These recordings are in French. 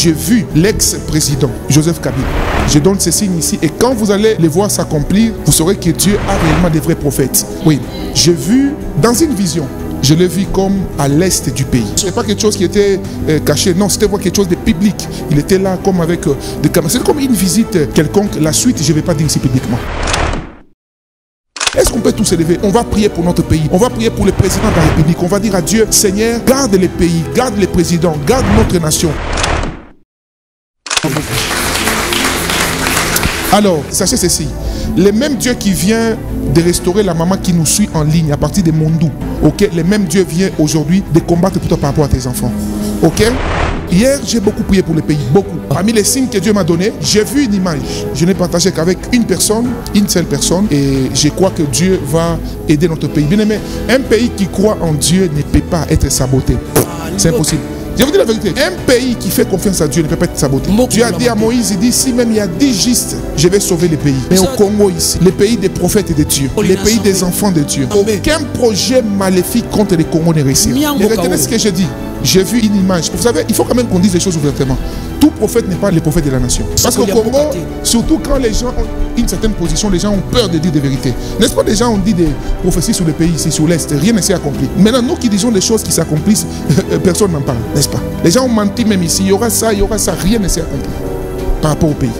j'ai vu l'ex-président Joseph Kabila. Je donne ces signes ici et quand vous allez les voir s'accomplir, vous saurez que Dieu a réellement des vrais prophètes. Oui, j'ai vu dans une vision. Je l'ai vu comme à l'est du pays. Ce n'est pas quelque chose qui était caché, non, c'était quelque chose de public. Il était là comme avec des caméras. C'est comme une visite quelconque. La suite, je ne vais pas dire ici publiquement. Est-ce qu'on peut tous s'élever? On va prier pour notre pays. On va prier pour le président de la République. On va dire à Dieu, Seigneur, garde les pays, garde les présidents, garde notre nation. Alors, sachez ceci. Le même Dieu qui vient de restaurer la maman qui nous suit en ligne à partir de Mondou, ok, le même Dieu vient aujourd'hui de combattre pour toi par rapport à tes enfants. Ok? Hier, j'ai beaucoup prié pour le pays, beaucoup. Parmi les signes que Dieu m'a donné, j'ai vu une image. Je n'ai partagé qu'avec une personne, une seule personne, et je crois que Dieu va aider notre pays. Bien aimé, un pays qui croit en Dieu ne peut pas être saboté. C'est impossible. Je vous dis la vérité, un pays qui fait confiance à Dieu ne peut pas être saboté. Dieu a dit à Moïse, il dit, si même il y a 10 justes, je vais sauver le pays. Mais au Congo ici, le pays des prophètes et de Dieu, le pays des enfants de Dieu, aucun projet maléfique contre les Congos ne réussit. Et retenez ce que je dis. J'ai vu une image. Vous savez, il faut quand même qu'on dise les choses ouvertement. Tout prophète n'est pas le prophète de la nation. Parce qu'au Congo, surtout quand les gens ont une certaine position, les gens ont peur de dire des vérités. N'est-ce pas, les gens ont dit des prophéties sur le pays ici, sur l'Est, rien ne s'est accompli. Maintenant, nous qui disons des choses qui s'accomplissent, personne n'en parle, n'est-ce pas? Les gens ont menti même ici, il y aura ça, rien ne s'est accompli par rapport au pays.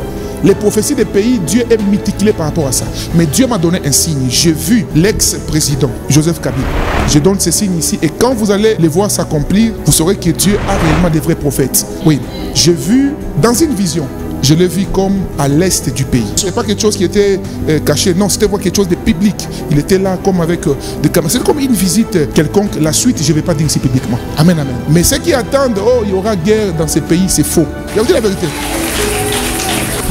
Les prophéties des pays, Dieu est méticulé par rapport à ça. Mais Dieu m'a donné un signe. J'ai vu l'ex-président Joseph Kabila. Je donne ces signes ici et quand vous allez les voir s'accomplir, vous saurez que Dieu a réellement des vrais prophètes. Oui, j'ai vu dans une vision. Je l'ai vu comme à l'est du pays. Ce n'est pas quelque chose qui était caché, non, c'était quelque chose de public. Il était là comme avec des caméras. C'est comme une visite quelconque. La suite, je ne vais pas dire ici publiquement. Amen, amen. Mais ceux qui attendent, oh, il y aura guerre dans ces pays, c'est faux. Je vais vous dire la vérité.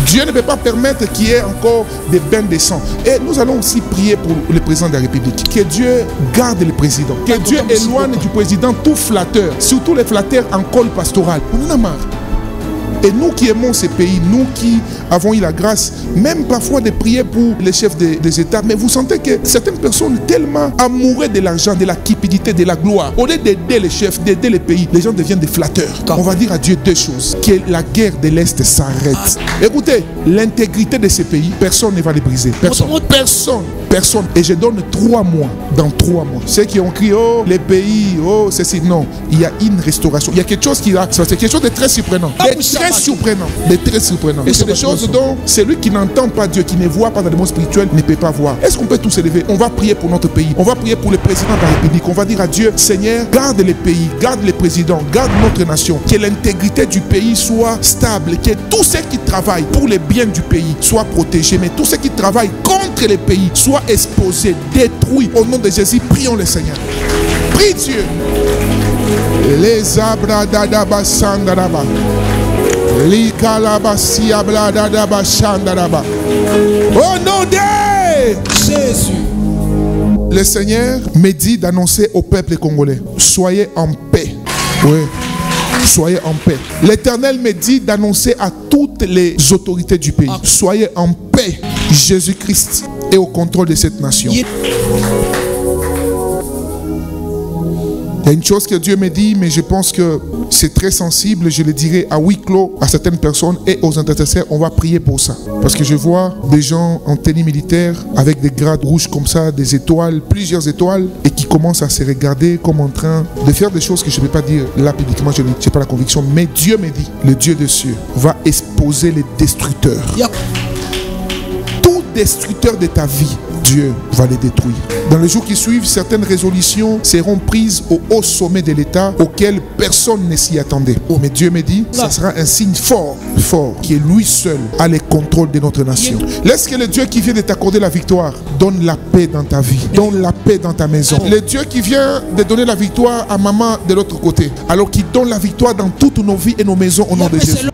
Dieu ne peut pas permettre qu'il y ait encore des bains de sang. Et nous allons aussi prier pour le président de la République. Que Dieu garde le président. Que Dieu éloigne du président tout flatteur. Surtout les flatteurs en col pastoral. On en a marre. Et nous qui aimons ces pays, nous qui avons eu la grâce, même parfois de prier pour les chefs des États, mais vous sentez que certaines personnes tellement amoureuses de l'argent, de la cupidité, de la gloire, au lieu d'aider les chefs, d'aider les pays, les gens deviennent des flatteurs. On va dire à Dieu deux choses. Que la guerre de l'Est s'arrête. Écoutez, l'intégrité de ces pays, personne ne va les briser. Personne. Personne. Personne. Et je donne 3 mois. Dans 3 mois. Ceux qui ont crié, oh, les pays, oh, ceci. Non. Il y a une restauration. Il y a quelque chose qui va. C'est quelque chose de très surprenant. Très surprenant. Très surprenant. Et c'est des choses dont celui qui n'entend pas Dieu, qui ne voit pas dans le monde spirituel, ne peut pas voir. Est-ce qu'on peut tous s'élever? On va prier pour notre pays. On va prier pour le président de la République. On va dire à Dieu, Seigneur, garde les pays, garde les présidents, garde notre nation. Que l'intégrité du pays soit stable. Que tous ceux qui travaillent pour le bien du pays soient protégés. Mais tous ceux qui travaillent contre les pays soient exposés, détruits. Au nom de Jésus, prions le Seigneur. Prie Dieu. Les abradadaba sandaraba. Au nom de Jésus. Le Seigneur me dit d'annoncer au peuple congolais, soyez en paix. Oui, soyez en paix. L'Éternel me dit d'annoncer à toutes les autorités du pays, soyez en paix. Jésus-Christ est au contrôle de cette nation. Il y a une chose que Dieu me dit, mais je pense que c'est très sensible. Je le dirai à huis clos à certaines personnes et aux intercesseurs. On va prier pour ça. Parce que je vois des gens en tenue militaire avec des grades rouges comme ça, des étoiles, plusieurs étoiles, et qui commencent à se regarder comme en train de faire des choses que je ne vais pas dire là publiquement. Je n'ai pas la conviction. Mais Dieu me dit, le Dieu des cieux va exposer les destructeurs. Tout destructeur de ta vie, Dieu va les détruire. Dans les jours qui suivent, certaines résolutions seront prises au haut sommet de l'État auquel personne ne s'y attendait. Mais Dieu me dit, ça sera un signe fort, qui est lui seul a le contrôle de notre nation. Laisse que le Dieu qui vient de t'accorder la victoire donne la paix dans ta vie, donne la paix dans ta maison. Le Dieu qui vient de donner la victoire à maman de l'autre côté, alors qu'il donne la victoire dans toutes nos vies et nos maisons au nom de Jésus.